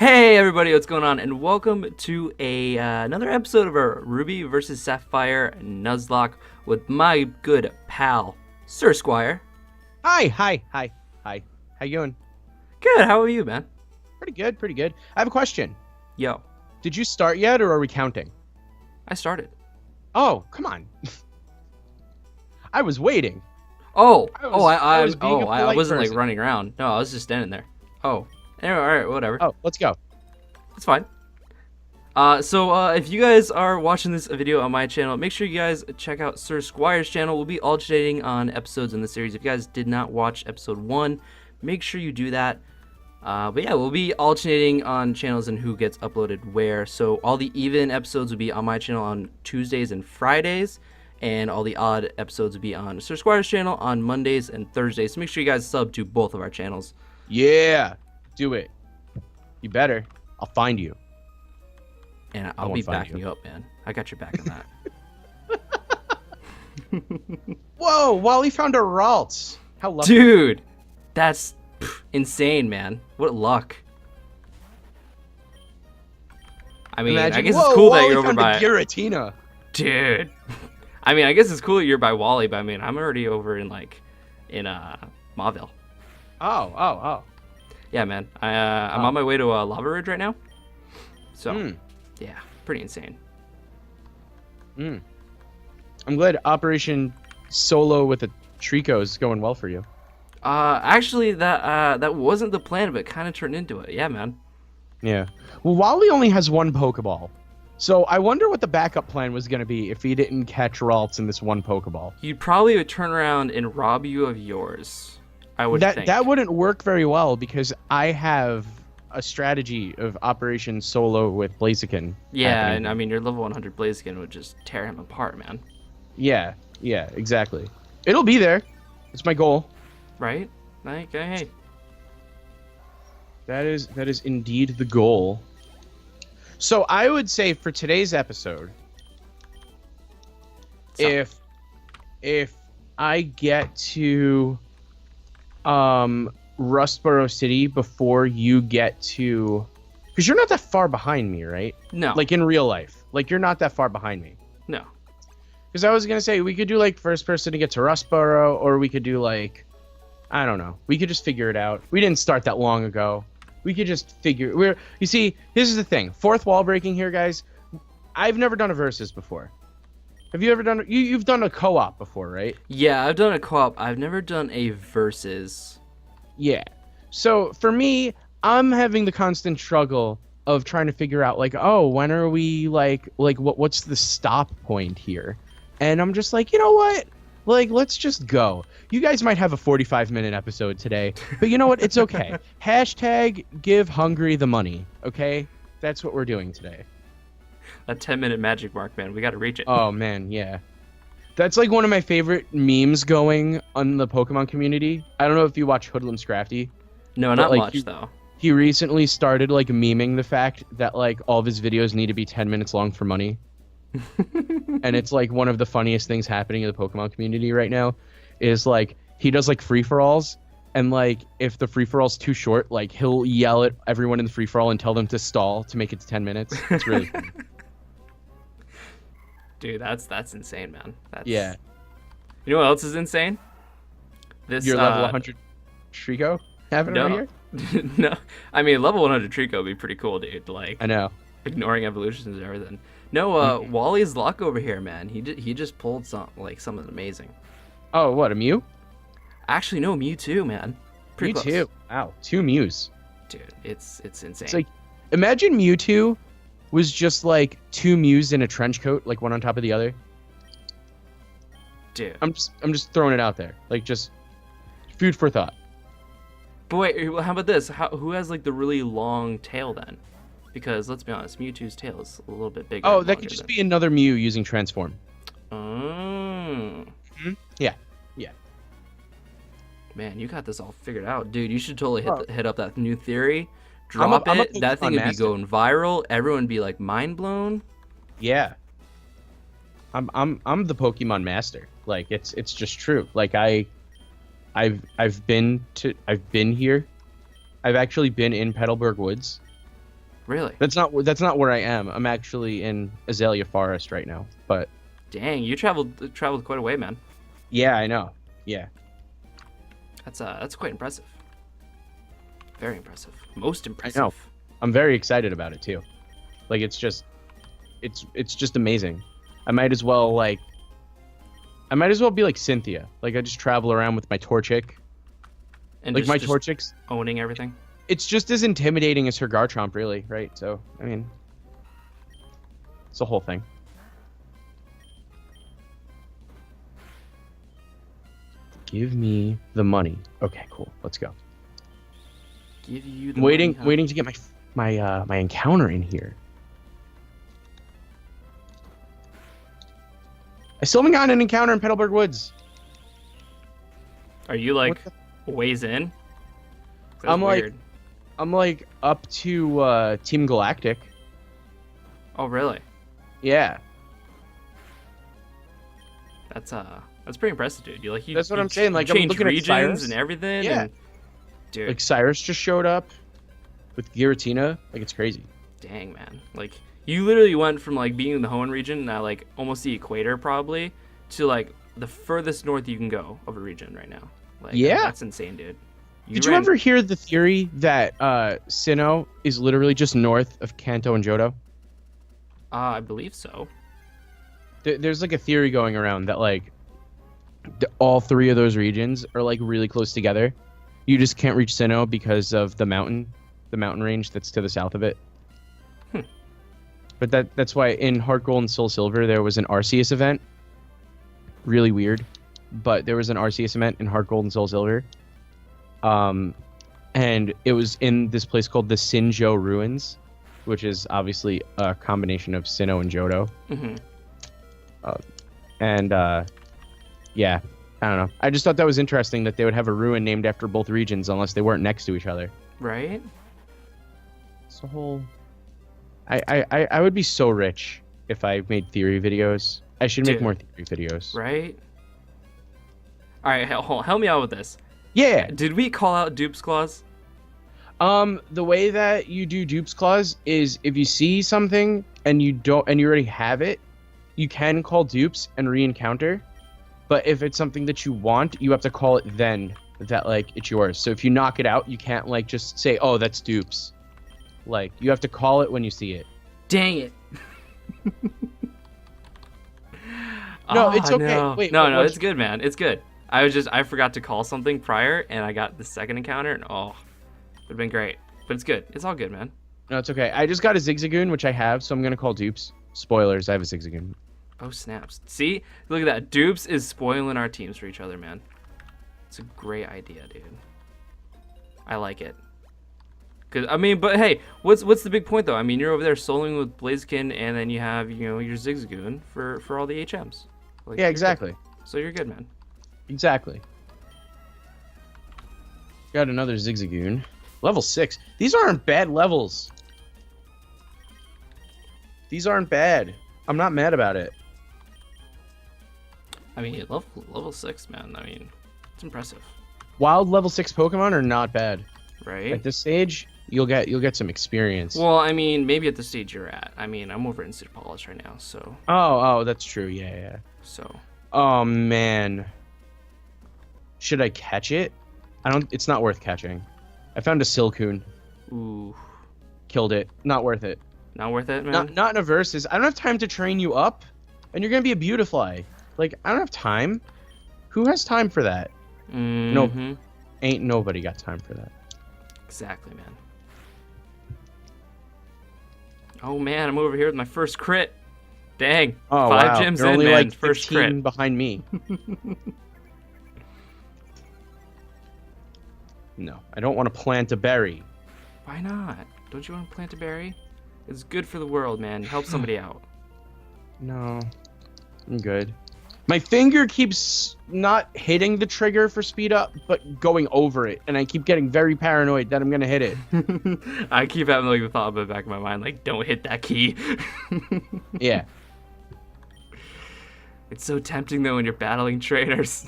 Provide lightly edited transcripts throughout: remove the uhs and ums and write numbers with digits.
Hey everybody, what's going on? And welcome to another episode of our Ruby versus Sapphire Nuzlocke with my good pal, Sir Squire. Hi. How you doing? Good, how are you, man? Pretty good. I have a question. Yo, Did you start yet, or are we counting? I started. Oh, come on. I was waiting. I was being a polite wasn't person. like running around. No, I was just standing there. Oh, anyway, all right, whatever. Oh, let's go. It's fine. So if you guys are watching this video on my channel, make sure you guys check out Sir Squire's channel. We'll be alternating on episodes in the series. If you guys did not watch episode 1, make sure you do that. But yeah, we'll be alternating on channels and who gets uploaded where. So all the even episodes will be on my channel on Tuesdays and Fridays, and all the odd episodes will be on Sir Squire's channel on Mondays and Thursdays. So make sure you guys sub to both of our channels. Yeah, do it. You better. I'll find you. And I'll be backing you up, man. I got your back on that. Whoa, Wally found a Ralts. How lucky. Dude, that's insane, man. What luck. I mean, Imagine, I guess whoa, it's cool Wally that you're over found by... a Giratina. Dude. I mean, I guess it's cool that you're by Wally, but I mean, I'm already over in, Mauville. Oh. Yeah, man. I'm on my way to Lava Ridge right now. So, yeah, pretty insane. I'm glad Operation Solo with a Trico is going well for you. Actually, that wasn't the plan, but it kind of turned into it. Yeah, man. Yeah. Well, Wally only has one Pokeball. So I wonder what the backup plan was going to be if he didn't catch Ralts in this one Pokeball. You'd probably would turn around and rob you of yours, I would think. That wouldn't work very well because I have a strategy of Operation Solo with Blaziken. Yeah, happening. and I mean, your level 100 Blaziken would just tear him apart, man. Yeah, exactly. It'll be there. It's my goal. Right? Like, hey. That is indeed the goal. So I would say for today's episode, if I get to Rustboro City before you get to, because you're not that far behind me, right? No. Like in real life, like you're not that far behind me. No. Because I was gonna say we could do like first person to get to Rustboro, or we could do like, I don't know. We could just figure it out. We didn't start that long ago. We could just figure. You see, this is the thing. Fourth wall breaking here, guys. I've never done a versus before. Have you ever done? You've done a co-op before, right? Yeah, I've done a co-op. I've never done a versus. Yeah. So for me, I'm having the constant struggle of trying to figure out like, oh, when are we what's the stop point here? And I'm just like, you know what? Like, let's just go. You guys might have a 45-minute episode today, but you know what? It's okay. Hashtag give Hungry the money, okay? That's what we're doing today. A 10-minute magic mark, man. We got to reach it. Oh, man, yeah. That's like one of my favorite memes going on the Pokemon community. I don't know if you watch Hoodlum's Crafty. No, not like, much, though. He recently started, like, memeing the fact that, like, all of his videos need to be 10 minutes long for money. And it's like one of the funniest things happening in the Pokemon community right now is like he does like free-for-alls, and like if the free-for-all's too short, like he'll yell at everyone in the free-for-all and tell them to stall to make it to 10 minutes. It's really funny. Dude, that's insane, man. Yeah. You know what else is insane? Your level 100 Trico having no. right here? No. I mean, level 100 Trico would be pretty cool, dude. Like, I know. Ignoring evolutions and everything. No, Wally's luck over here, man. He just pulled something amazing. Oh, what, a Mew? Actually, no, Mewtwo, man. Pretty close. Mewtwo. Wow, 2 Mews. Dude, it's insane. It's like, imagine Mewtwo was just like 2 Mews in a trench coat, like one on top of the other. Dude. I'm just throwing it out there, like just food for thought. But wait, how about this? Who has like the really long tail then? Because let's be honest, Mewtwo's tail is a little bit bigger. Oh, that could just be another Mew using Transform. Oh. Mm-hmm. Yeah. Man, you got this all figured out, dude. You should totally hit up that new theory. Drop it. That thing would be going viral. Everyone would be like mind blown. Yeah. I'm the Pokemon master. Like it's just true. Like I've been here. I've actually been in Petalburg Woods. Really? That's not where I am. I'm actually in Azalea Forest right now. But Dang, you traveled quite a way, man. yeah, I know. Yeah. That's quite impressive. Very impressive. Most I impressive. know. I'm very excited about it too. Like it's just amazing. I might as well be like Cynthia. Like I just travel around with my Torchic. And Like my just Torchic's, owning everything. it's just as intimidating as her Garchomp, really, right? So I mean, it's the whole thing. Give me the money. Okay, cool. Let's go. Give you the I'm waiting, money, huh? waiting to get my encounter in here. I still haven't gotten an encounter in Petalburg Woods. Are you like What ways in? That's I'm like- weird. I'm like up to Team Galactic. Oh really? Yeah, That's pretty impressive, dude. You That's what I'm saying, like, I'm change looking at regions Cyrus. and everything. Yeah. And, dude, like Cyrus just showed up with Giratina. Like it's crazy. dang man, like you literally went from like being in the Hoenn region, now like almost the equator probably, to like the furthest north you can go of a region right now. Like Yeah. that's insane, dude. Did you ever hear the theory that Sinnoh is literally just north of Kanto and Johto? I believe so. There's like a theory going around that like all three of those regions are like really close together. You just can't reach Sinnoh because of the mountain range that's to the south of it. But that's why in Heart Gold and Soul Silver there was an Arceus event. Really weird, but there was an Arceus event in Heart Gold and Soul Silver. And it was in this place called the Sinjo Ruins, which is obviously a combination of Sinnoh and Johto. Mm-hmm. Yeah, I don't know. I just thought that was interesting that they would have a ruin named after both regions unless they weren't next to each other. Right? It's a whole. I would be so rich if I made theory videos. I should make Dude. more theory videos. Right? All right, help me out with this. Yeah. Did we call out Dupes Clause? The way that you do Dupes Clause is if you see something and you already have it, you can call Dupes and re-encounter. But if it's something that you want, you have to call it then that like it's yours. So if you knock it out, you can't like just say, "Oh, that's Dupes." Like you have to call it when you see it. Dang it. No, it's okay. No. Wait, no, what- it's good, man. It's good. I forgot to call something prior, and I got the second encounter, and would've been great. But it's good. It's all good, man. No, it's okay. I just got a Zigzagoon, which I have, so I'm gonna call Dupes. Spoilers, I have a Zigzagoon. Oh snaps! See, look at that. Dupes is spoiling our teams for each other, man. It's a great idea, dude. I like it. Cause I mean, but hey, what's the big point though? I mean, you're over there soloing with Blaziken, and then you have your Zigzagoon for all the HMs. Like, Yeah, you're exactly. good. So you're good, man. Exactly. Got another Zigzagoon. Level 6. These aren't bad levels. These aren't bad. I'm not mad about it. I mean, level 6, man. I mean, it's impressive, Wild level 6 Pokemon are not bad. right? At this stage, you'll get some experience. Well, I mean, maybe at the stage you're at. I mean, I'm over in City Polish right now, so Oh, that's true. Yeah. Oh man. Should I catch it? It's not worth catching. I found a Silcoon. ooh, Killed it. Not worth it. not worth it, man. Not in a versus. I don't have time to train you up, and you're gonna be a Beautifly. Like I don't have time. Who has time for that? Mhm. Ain't nobody got time for that. Exactly, man. Oh man, I'm over here with my first crit. Dang. Oh 5 wow. gems You're in, only man. like First 15 crit. behind me. No, I don't want to plant a berry. Why not? Don't you want to plant a berry? It's good for the world, man. Help somebody out. No, I'm good. My finger keeps not hitting the trigger for speed up, but going over it, and I keep getting very paranoid that I'm gonna hit it. I keep having like the thought in the back of my mind, like, don't hit that key. Yeah. It's so tempting though when you're battling trainers.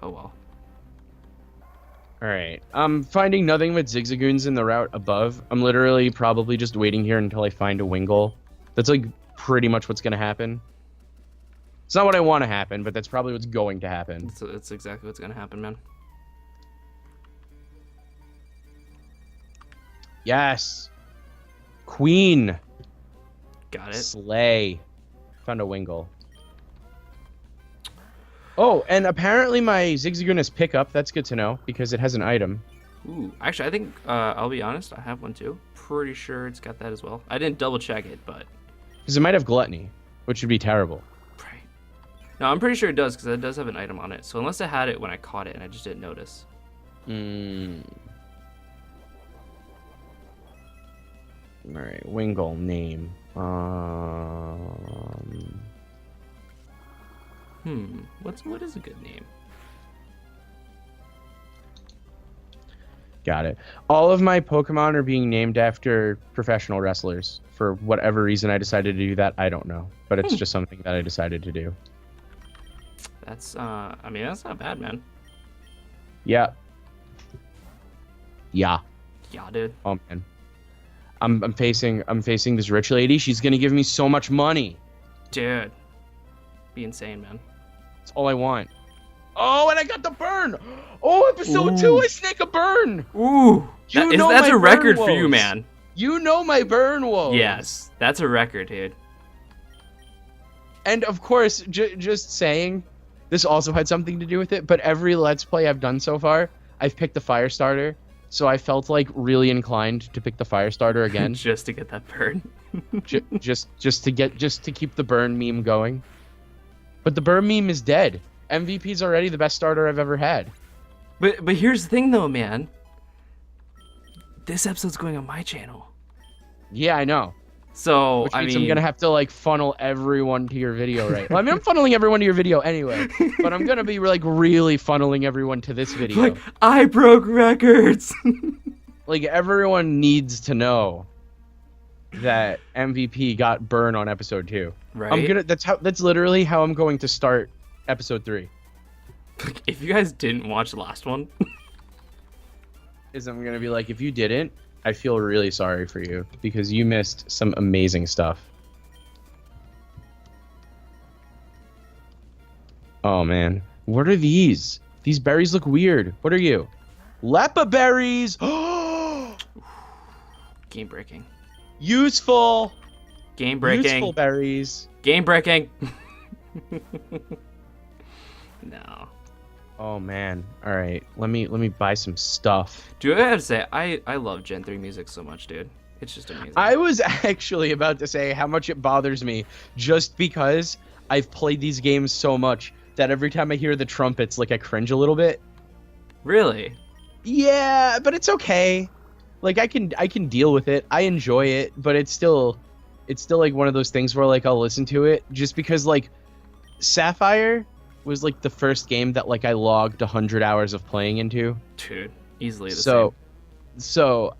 Oh well. All right. I'm finding nothing but zigzagoons in the route above. I'm literally probably just waiting here until I find a Wingull. That's like pretty much what's gonna happen. It's not what I want to happen, but that's probably what's going to happen. That's exactly what's gonna happen, man. Yes. Queen. Got it. Slay. Found a Wingull. Oh, and apparently my Zigzagoon is pickup. That's good to know because it has an item. Ooh, actually, I think I'll be honest. I have one too. Pretty sure it's got that as well. I didn't double check it, but Because it might have Gluttony, which would be terrible. right. No, I'm pretty sure it does because it does have an item on it. So unless I had it when I caught it and I just didn't notice. All right, Wingull name. What is a good name? Got it. All of my Pokemon are being named after professional wrestlers. For whatever reason I decided to do that, I don't know. But it's just something that I decided to do. That's I mean, that's not bad, man. Yeah. Yeah. Yeah, dude. Oh man. I'm facing this rich lady. She's gonna give me so much money. Dude. Be insane, man. That's all I want. Oh, and I got the burn. Oh, episode 2, I snake a burn. Ooh. That's a record for you, man. You know my burn woes. Yes, that's a record, dude. And of course, just saying, this also had something to do with it, but every Let's Play I've done so far, I've picked the fire starter, so I felt like really inclined to pick the fire starter again. Just to get that burn. just to keep the burn meme going. But the burn meme is dead. MVP's already the best starter I've ever had. But here's the thing though, man. This episode's going on my channel. Yeah, I know. So, Which I means mean, I'm gonna have to like funnel everyone to your video, right? Well, I mean, I'm funneling everyone to your video anyway, but I'm gonna be like really funneling everyone to this video. like, I broke records. Like everyone needs to know that MVP got burn on episode 2. Right? That's literally how I'm going to start episode 3. If you guys didn't watch the last one, Is I'm gonna be like, if you didn't, I feel really sorry for you because you missed some amazing stuff. Oh man, what are these? These berries look weird. What are you? Lepa berries. game breaking. Useful. Game breaking. Useful berries. Game breaking. No. Oh man. All right. Let me buy some stuff. Dude, I have to say, I love Gen 3 music so much, dude. It's just amazing. I was actually about to say how much it bothers me just because I've played these games so much that every time I hear the trumpets, like I cringe a little bit. Really? Yeah, but it's okay. Like I can deal with it. I enjoy it, but it's still like one of those things where like I'll listen to it just because like Sapphire was like the first game that like I logged 100 hours of playing into. Dude, easily the same. So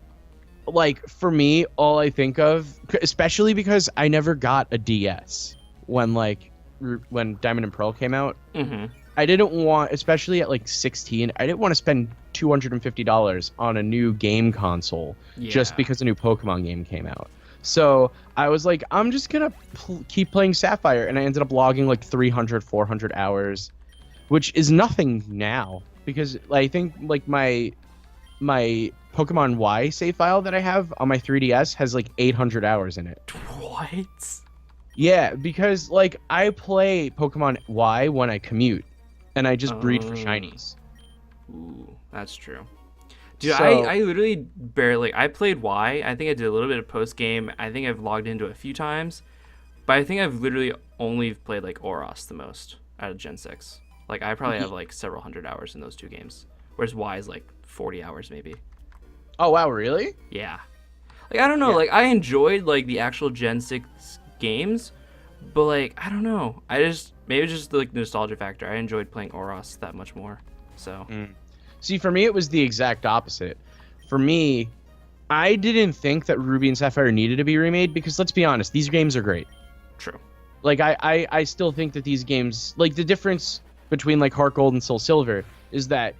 like for me, all I think of, especially because I never got a DS when Diamond and Pearl came out. Mm-hmm. I didn't want, especially at like 16, I didn't want to spend $250 on a new game console just because a new Pokemon game came out. So I was like, I'm just going to keep playing Sapphire. And I ended up logging like 300, 400 hours, which is nothing now because I think like my Pokemon Y save file that I have on my 3DS has like 800 hours in it. What? Yeah, because like I play Pokemon Y when I commute and I just breed for shinies. Ooh, that's true. Dude, So, I literally barely... I played Y. I think I did a little bit of post-game. I think I've logged into a few times. But I think I've literally only played, like, Oros the most out of Gen 6. Like, I probably have, like, several hundred hours in those two games. Whereas Y is, like, 40 hours maybe. Oh, wow, really? Yeah. Like, I don't know. Yeah. Like, I enjoyed, like, the actual Gen 6 games. But, like, I don't know. Maybe it's just, like, the nostalgia factor. I enjoyed playing Oros that much more. So... See, for me, it was the exact opposite. For me, I didn't think that Ruby and Sapphire needed to be remade because, let's be honest, these games are great. True. Like, I still think that these games... Like, the difference between, like, Heart Gold and Soul Silver is that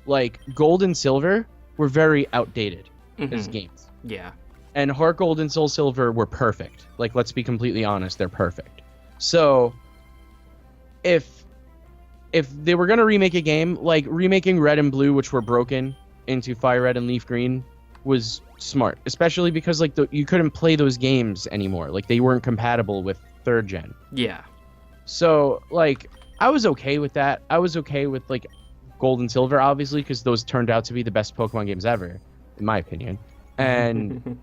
like Gold and Silver were very outdated as games. Yeah. And Heart Gold and Soul Silver were perfect. Like, let's be completely honest, they're perfect. So if they were gonna remake a game, like remaking Red and Blue, which were broken, into Fire Red and Leaf Green was smart, especially because like you couldn't play those games anymore. Like they weren't compatible with 3rd gen. Yeah. So like I was okay with that. I was okay with like Gold and Silver, obviously, because those turned out to be the best Pokemon games ever, in my opinion. And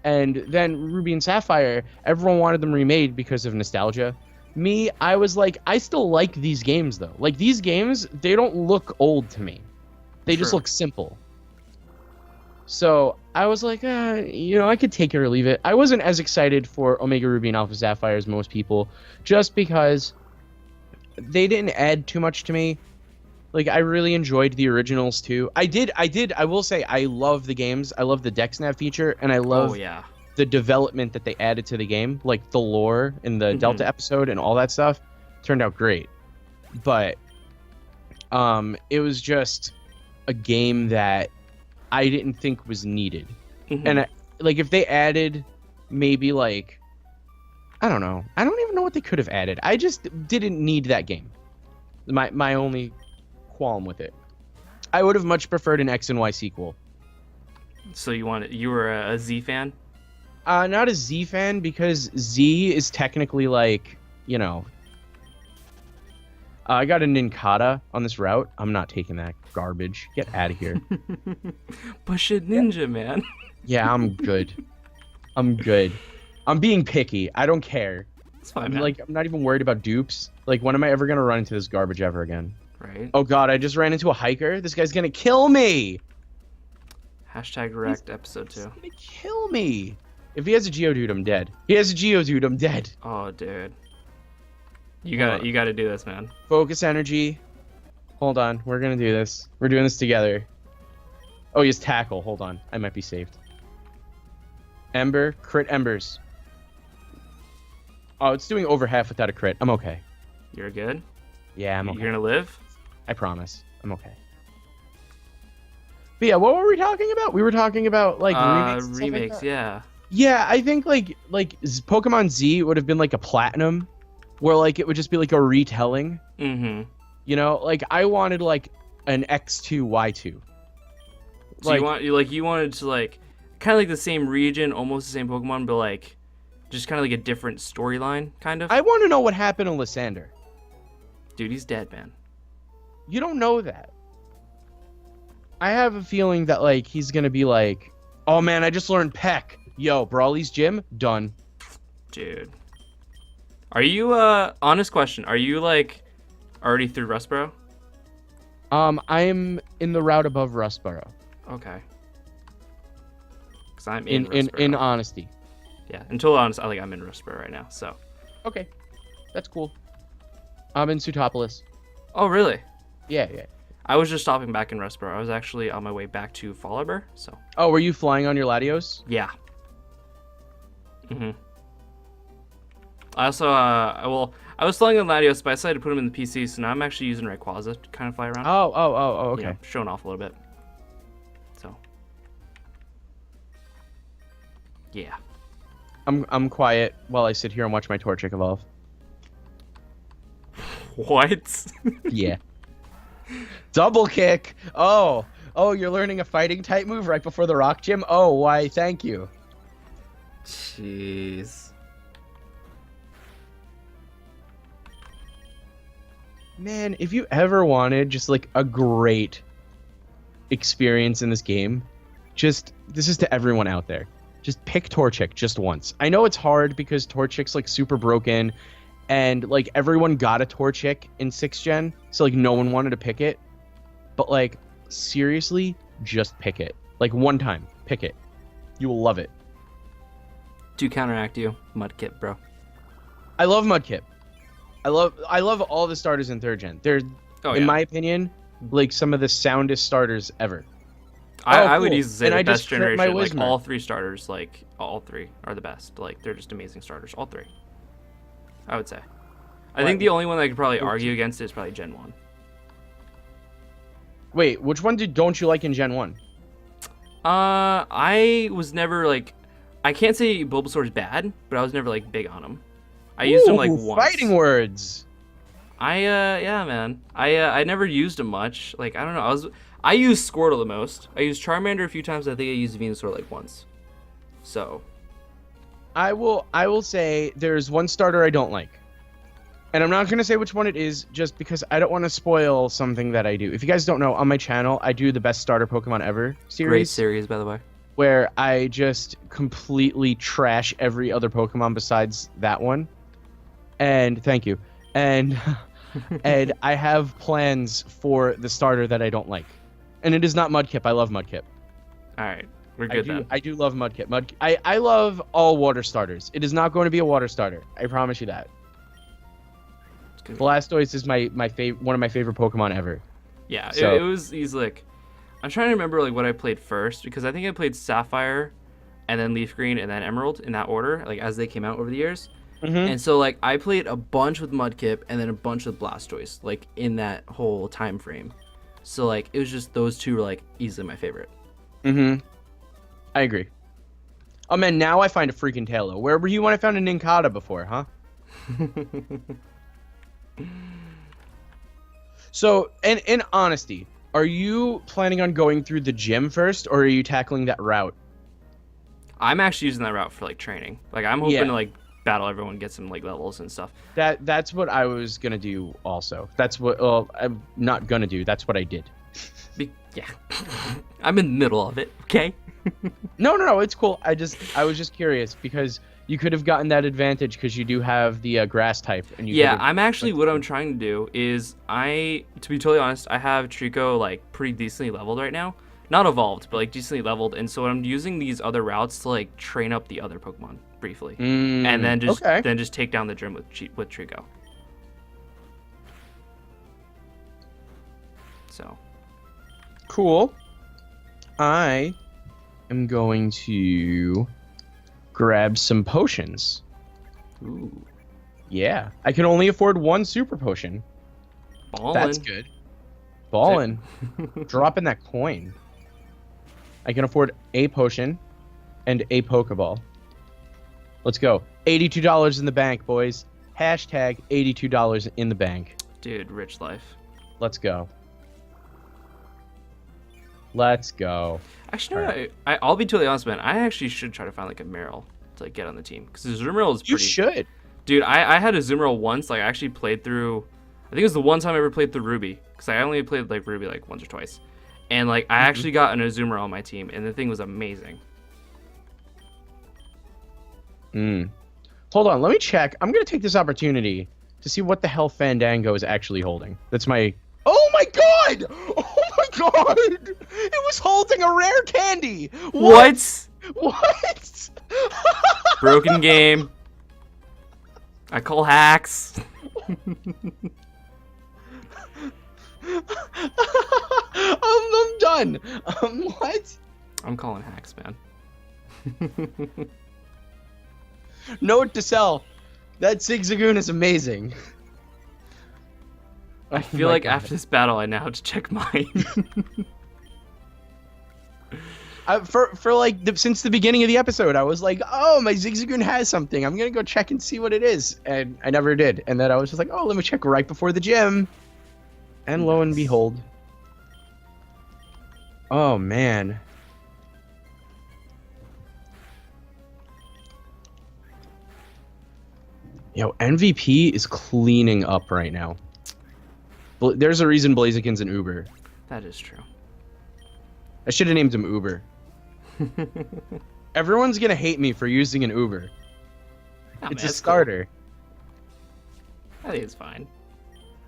and then Ruby and Sapphire, everyone wanted them remade because of nostalgia. Me, I was like, I still like these games though. Like these games, they don't look old to me. They just look simple. So I was like, I could take it or leave it. I wasn't as excited for Omega Ruby and Alpha Sapphire as most people, just because they didn't add too much to me. Like, I really enjoyed the originals too. I will say, I love the games. I love the DexNav feature, and I love the development that they added to the game. Like, the lore in the Delta episode and all that stuff turned out great. But it was just a game that I didn't think was needed. And if they added maybe like, I don't know. I don't even know what they could have added. I just didn't need that game. My only qualm with it. I would have much preferred an X and Y sequel. So you were a Z fan? Not a Z fan, because Z is technically like, I got a Ninkata on this route. I'm not taking that garbage. Get out of here. Push it, ninja, man. Yeah, I'm good. I'm being picky. I don't care. It's fine, man. I'm not even worried about dupes. Like, when am I ever gonna run into this garbage ever again? Right. Oh god, I just ran into a hiker. This guy's gonna kill me. Hashtag direct episode 2. He's gonna kill me. If he has a Geodude, I'm dead. He has a Geodude, I'm dead. Oh, dude. You gotta do this, man. Focus energy. Hold on, we're gonna do this. We're doing this together. Oh, he has tackle. Hold on, I might be saved. Ember, crit embers. Oh, it's doing over half without a crit. I'm okay. You're good? Yeah, I'm okay. You're gonna live? I promise. I'm okay. But yeah, what were we talking about? We were talking about like remakes, like yeah. Yeah, I think like Pokemon Z would have been like a platinum, where like it would just be like a retelling. Like I wanted like an X2 Y2. So you wanted to like kind of like the same region, almost the same Pokemon, but like just kind of like a different storyline, kind of. I want to know what happened to Lysander. Dude, he's dead, man. You don't know that. I have a feeling that like he's gonna be like, oh man, I just learned Peck. Yo, Brawly's gym done. Dude, are you honest question? Are you like already through Rustboro? I'm in the route above Rustboro. Okay. Cause I'm in Rustboro. In honesty. Yeah, until honest, I'm in Rustboro right now. So. Okay, that's cool. I'm in Sutopolis. Oh really? Yeah. I was just stopping back in Rustboro. I was actually on my way back to Fall Harbor, so. Oh, were you flying on your Latios? Yeah. I also, I was flying on Latios, but I decided to put them in the PC, so now I'm actually using Rayquaza to kind of fly around. Oh, okay. Showing off a little bit. So. Yeah. I'm quiet while I sit here and watch my Torchic evolve. What? Yeah. Double kick. Oh, you're learning a fighting type move right before the rock gym? Oh, why, thank you. Jeez. Man, if you ever wanted just like a great experience in this game, this is to everyone out there. Just pick Torchic just once. I know it's hard because Torchic's like super broken and like everyone got a Torchic in 6th gen, so like no one wanted to pick it. But like seriously, just pick it. Like one time, pick it. You will love it. To counteract you, Mudkip, bro. I love Mudkip. I love all the starters in 3rd gen. They're in my opinion like some of the soundest starters ever. I would easily say the best generation. Like Whismer. all 3 starters, like all 3 are the best. Like they're just amazing starters, all 3. I would say. I think the only one that I could probably argue against is probably Gen 1. Wait, which one don't you like in Gen 1? I was never like, I can't say Bulbasaur's bad, but I was never like big on him. I used him like once. Fighting words. Yeah, man. I never used him much. Like, I don't know. I used Squirtle the most. I used Charmander a few times. I think I used Venusaur like once. So, I will say there's one starter I don't like. And I'm not going to say which one it is just because I don't want to spoil something that I do. If you guys don't know, on my channel, I do the best starter Pokemon ever series. Great series, by the way. Where I just completely trash every other Pokemon besides that one. And thank you. And and I have plans for the starter that I don't like. And it is not Mudkip. I love Mudkip. All right. We're good then. I do love Mudkip. I love all water starters. It is not going to be a water starter. I promise you that. Blastoise is one of my favorite Pokemon ever. Yeah, So- he's like, I'm trying to remember like what I played first because I think I played Sapphire, and then Leaf Green, and then Emerald in that order, like as they came out over the years. And so like I played a bunch with Mudkip and then a bunch with Blastoise, like in that whole time frame. So like it was just those two were like easily my favorite. I agree. Oh man, now I find a freaking Tailo. Where were you when I found a Nincada before, huh? So, in honesty, are you planning on going through the gym first, or are you tackling that route? I'm actually using that route for like training. Like I'm hoping Yeah. to like battle everyone, get some like levels and stuff. That's what I was gonna do also. That's what I'm not gonna do. That's what I did. Yeah, I'm in the middle of it. Okay. No, it's cool. I was just curious because you could have gotten that advantage because you do have the grass type, and you. Yeah, could've- I'm actually what I'm trying to do is to be totally honest, I have Trico like pretty decently leveled right now. Not evolved, but like decently leveled, and so I'm using these other routes to like train up the other Pokemon briefly, and then just take down the gym with Trico. So. Cool. I am going to grab some potions. Ooh. Yeah, I can only afford one super potion. Ballin'. That's good. Ballin'. Dropping that coin. I can afford a potion and a Pokeball. Let's go. $82 in the bank, boys. Hashtag $82 in the bank. Dude, rich life. Let's go. Let's go. Actually, no, Alright. I'll be totally honest, man. I actually should try to find like a Meryl to like get on the team because the Zoomerl is pretty. You should. Dude, I had a Zoomerl once. Like I actually played through. I think it was the one time I ever played through Ruby because I only played like Ruby like once or twice, and like I actually got an Azumarill on my team, and the thing was amazing. Hold on, let me check. I'm gonna take this opportunity to see what the hell Fandango is actually holding. That's my. Oh my god! Oh my god! It was holding a rare candy. What? What? Broken game. I call hacks. I'm done. What? I'm calling hacks, man. Note to self. That Zigzagoon is amazing. I feel like after this battle, I now have to check mine. For like since the beginning of the episode, I was like, "Oh, my Zigzagoon has something. I'm gonna go check and see what it is," and I never did. And then I was just like, "Oh, let me check right before the gym," and lo and behold, oh man, yo, MVP is cleaning up right now. There's a reason Blaziken's an Uber. That is true. I should have named him Uber. Everyone's gonna hate me for using an Uber. Oh, It's man, a starter. Cool. I think it's fine.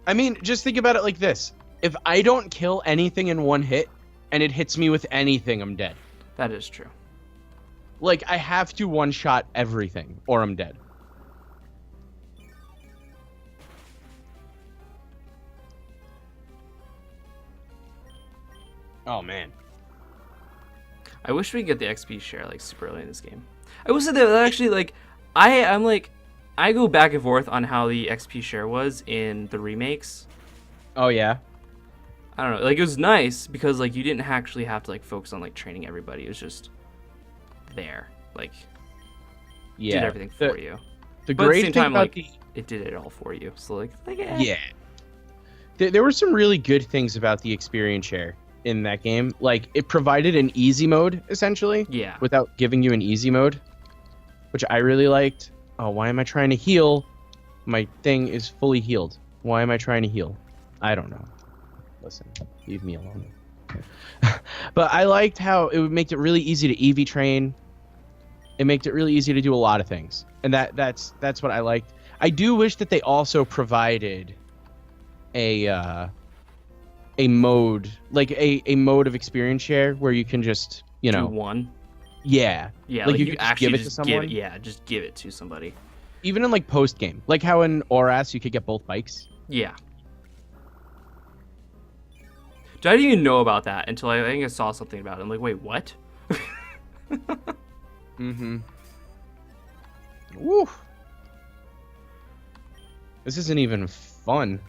I mean, just think about it like this. If I don't kill anything in one hit, and it hits me with anything, I'm dead. That is true. Like, I have to one-shot everything, or I'm dead. Oh, man. I wish we could get the XP share like super early in this game. I will say that actually like I'm like I go back and forth on how the XP share was in the remakes. Oh, yeah? I don't know. Like, it was nice because, like, you didn't actually have to, like, focus on, like, training everybody. It was just there. Like, did everything for you. The But at the great same thing time, about like, it did it all for you. So, like yeah. There were some really good things about the experience share in that game. Like, it provided an easy mode, essentially. Yeah. Without giving you an easy mode, which I really liked. Oh, why am I trying to heal? My thing is fully healed. Why am I trying to heal? I don't know. Listen, leave me alone. But I liked how it would make it really easy to EV train. It made it really easy to do a lot of things. And that's what I liked. I do wish that they also provided a mode, like a mode of experience share where you can just, you know, do one. Yeah. Yeah, like like you you could actually give it just to give someone. it. Yeah, just give it to somebody. Even in like post game, like how in Oras you could get both bikes. Yeah. I didn't even know about that until I think I saw something about it. I'm like, wait, what? Mm-hmm. Woo. This isn't even fun.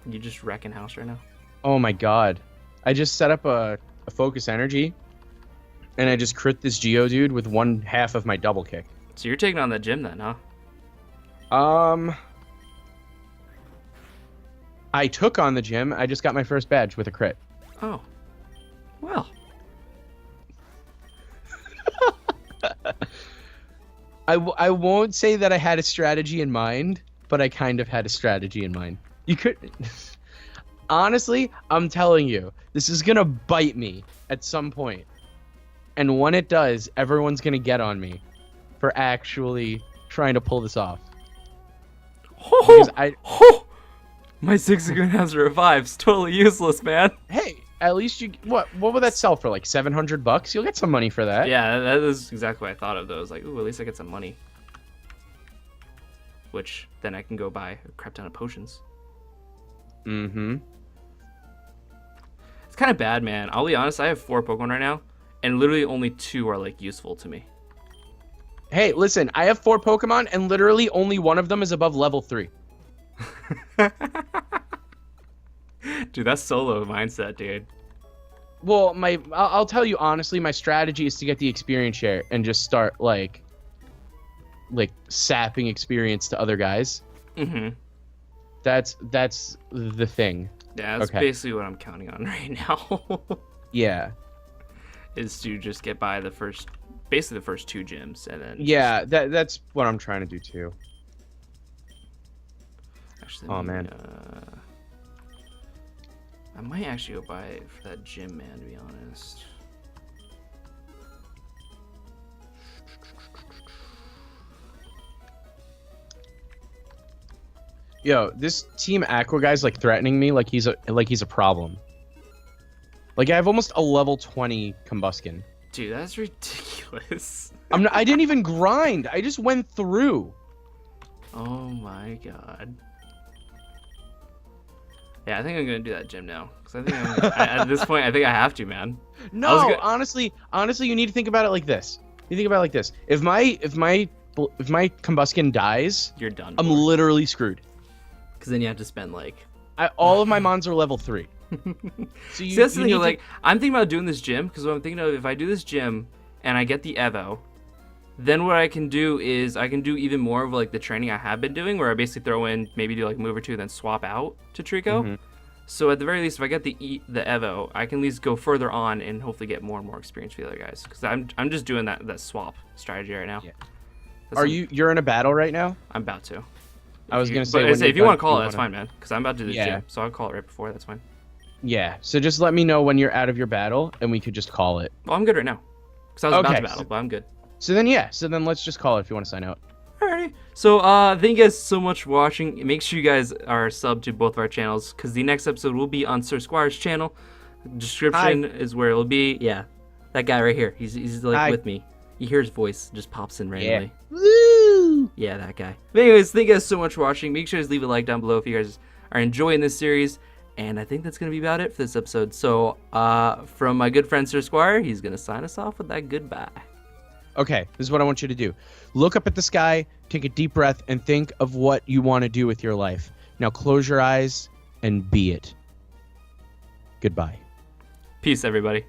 You just wrecking house right now. Oh my god. I just set up a focus energy, and I just crit this Geodude with 1/2 of my double kick. So you're taking on that gym then, huh? I took on the gym. I just got my first badge with a crit. Oh. Well. I won't say that I had a strategy in mind, but I kind of had a strategy in mind. You could... Honestly, I'm telling you, this is going to bite me at some point. And when it does, everyone's going to get on me for actually trying to pull this off. Because My Zigzagoon has revives. Totally useless, man. Hey, at least you... What would that sell for? Like $700? You'll get some money for that. Yeah, that is exactly what I thought of, though. I was like, ooh, at least I get some money. Which, then I can go buy a crap ton of potions. Mm-hmm. It's kind of bad, man. I'll be honest, I have 4 Pokemon right now, and literally only 2 are, like, useful to me. Hey, listen, I have 4 Pokemon, and literally only one of them is above level 3. Dude, that's solo mindset, dude. Well, I'll tell you honestly, my strategy is to get the experience share and just start, like sapping experience to other guys. Mm-hmm. That's the thing. Yeah, that's basically what I'm counting on right now. Yeah. Is to just get by basically the first 2 gyms, and then... Yeah, that's what I'm trying to do, too. Actually, oh, man. I might actually go buy it for that gym, man, to be honest. Yo, this Team Aqua guy's like threatening me like he's a problem. Like I have almost a level 20 Combuskin. Dude, that's ridiculous. I didn't even grind. I just went through. Oh my god. Yeah, I think I'm gonna do that gym now. Cause I think at this point, I think I have to, man. No, honestly, you need to think about it like this. You think about it like this. If my Combuskin dies, you're done. I'm literally screwed. Cause then you have to spend like... all of my mons are level 3. So see, that's the thing. Like, I'm thinking about doing this gym because what I'm thinking of, if I do this gym and I get the Evo, then what I can do is I can do even more of like the training I have been doing, where I basically throw in maybe do like move or 2, then swap out to Trico. Mm-hmm. So at the very least, if I get the Evo, I can at least go further on and hopefully get more and more experience for the other guys. Because I'm just doing that swap strategy right now. Yeah. You're in a battle right now? I'm about to. I was gonna say, if you want to call it, that's fine, man. Because I'm about to do this gym, so I'll call it right before. That's fine. Yeah. So just let me know when you're out of your battle, and we could just call it. Well, I'm good right now. Because I was about to battle, but I'm good. So then, let's just call it if you want to sign out. Alrighty. So thank you guys so much for watching. Make sure you guys are subbed to both of our channels, because the next episode will be on Sir Squire's channel. Description is where it'll be. Yeah, that guy right here. He's like with me. You hear his voice just pops in randomly. Yeah. Woo! Yeah, that guy. But anyways, thank you guys so much for watching. Make sure to leave a like down below if you guys are enjoying this series. And I think that's going to be about it for this episode. So from my good friend Sir Squire, he's going to sign us off with that goodbye. Okay, this is what I want you to do. Look up at the sky, take a deep breath, and think of what you want to do with your life. Now close your eyes and be it. Goodbye. Peace, everybody.